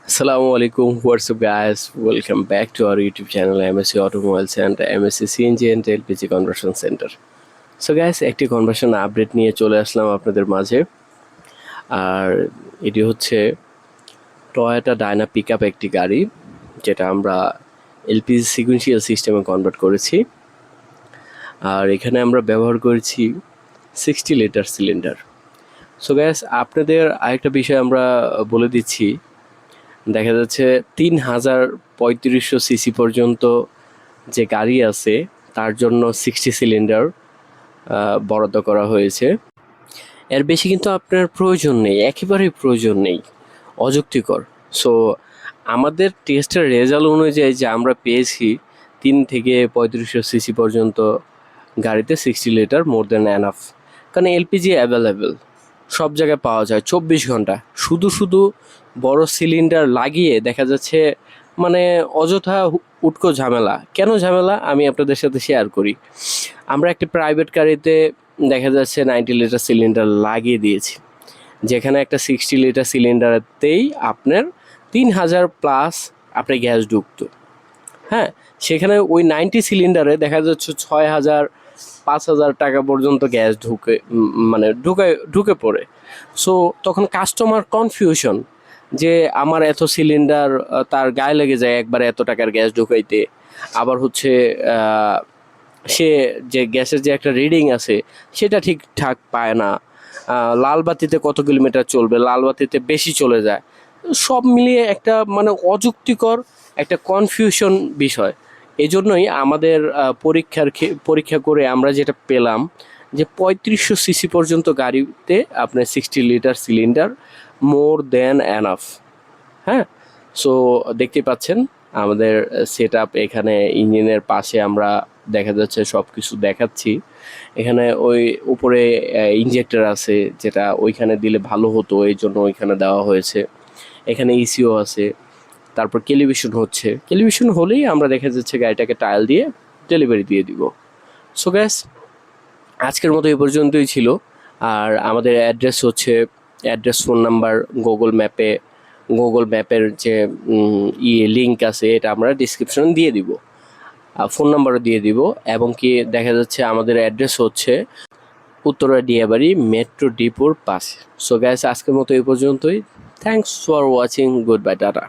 Assalamu alaikum. What's up, guys? Welcome back to our YouTube channel MSC Automobiles and MSC CNG and LPG Conversion Center. So guys, একটি conversion update নিয়ে চলে আসলাম আপনাদের মাঝে। আর এটি হচ্ছে Toyota Diana pickup একটি গাড়ি, যেটা আমরা এলপিজি সিকুয়েন্সিয়াল সিস্টেমে কনভার্ট করেছি। আর এখানে আমরা ব্যবহার করেছি 60 লিটার সিলিন্ডার। সো গাইস, আপনাদের আরেকটা বিষয় আমরা বলে দিচ্ছি। দেখা যাচ্ছে 3500 সিসি পর্যন্ত যে গাড়ি আছে তার জন্য 60 সিলিন্ডার বরাদ্দ করা হয়েছে। এর বেশি কিন্তু আপনার প্রয়োজন নেই, একেবারেই প্রয়োজন নেই, অযৌক্তিকর। সো আমাদের টেস্টের রেজাল্ট অনুযায়ী যে আমরা পেয়েছি 3500 সিসি পর্যন্ত গাড়িতে 60 লিটার মোর দ্যান এনাফ। কারণ এলপিজি অ্যাভেলেবেল, সব জায়গায় পাওয়া যায় 24 ঘন্টা। শুধু বড় সিলিন্ডার লাগিয়ে দেখা যাচ্ছে মানে অযথা উটকো ঝামেলা। কেন ঝামেলা আমি আপনাদের সাথে শেয়ার করি। আমরা একটি প্রাইভেট গাড়িতে দেখা যাচ্ছে 90 লিটার সিলিন্ডার লাগিয়ে দিয়েছি, যেখানে একটা 60 লিটার সিলিন্ডারতেই আপনার 3000 প্লাস আপনার গ্যাস ঢুকতো। হ্যাঁ, সেখানে ওই 90 সিলিন্ডারে দেখা যাচ্ছে 6000 5000 টাকা পর্যন্ত গ্যাস মানে ঢুকে পড়ে। সো তখন কাস্টমার কনফিউশন যে আমার এত সিলিন্ডার তার গায়ে লেগে যায় একবারে এত টাকার গ্যাস ঢুকাইতে। আবার হচ্ছে সে যে গ্যাসের যে একটা রিডিং আছে সেটা ঠিকঠাক পায় না। লাল বাতিতে কত কিলোমিটার চলবে, লাল বাতিতে বেশি চলে যায়। সব মিলিয়ে একটা মানে অযৌক্তিকর একটা কনফিউশন বিষয়। এই জন্যই আমাদের পরীক্ষা করে আমরা যেটা পেলাম যে 3500 সিসি পর্যন্ত গাড়িতে আপনার 60 litre cylinder more than enough. হ্যাঁ, সো দেখতে পাচ্ছেন আমাদের সেট আপ। এখানে ইঞ্জিনের পাশে আমরা দেখা যাচ্ছে সব কিছু দেখাচ্ছি। এখানে ওই উপরে ইনজেক্টর আছে, যেটা ওইখানে দিলে ভালো হতো, এই জন্য ওইখানে দেওয়া হয়েছে। এখানে ইসিও আছে, তারপর ক্যালিব্রেশন হলেই আমরা দেখা যাচ্ছে গাড়িটাকে টায়াল দিয়ে ডেলিভারি দিয়ে দিব। সো গ্যাস, আজকের মতো এই পর্যন্তই ছিল। আর আমাদের অ্যাড্রেস ফোন নাম্বার গুগল ম্যাপের যে লিঙ্ক আছে এটা আমরা ডিসক্রিপশনে দিয়ে দিব, ফোন নাম্বারও দিয়ে দিব। এবং কি দেখা যাচ্ছে আমাদের অ্যাড্রেস হচ্ছে উত্তরা ডিয়াবাড়ি মেট্রো ডিপোর পাশে। সো গ্যাস, আজকের মতো এই পর্যন্তই। Thanks for watching, good bye, tata.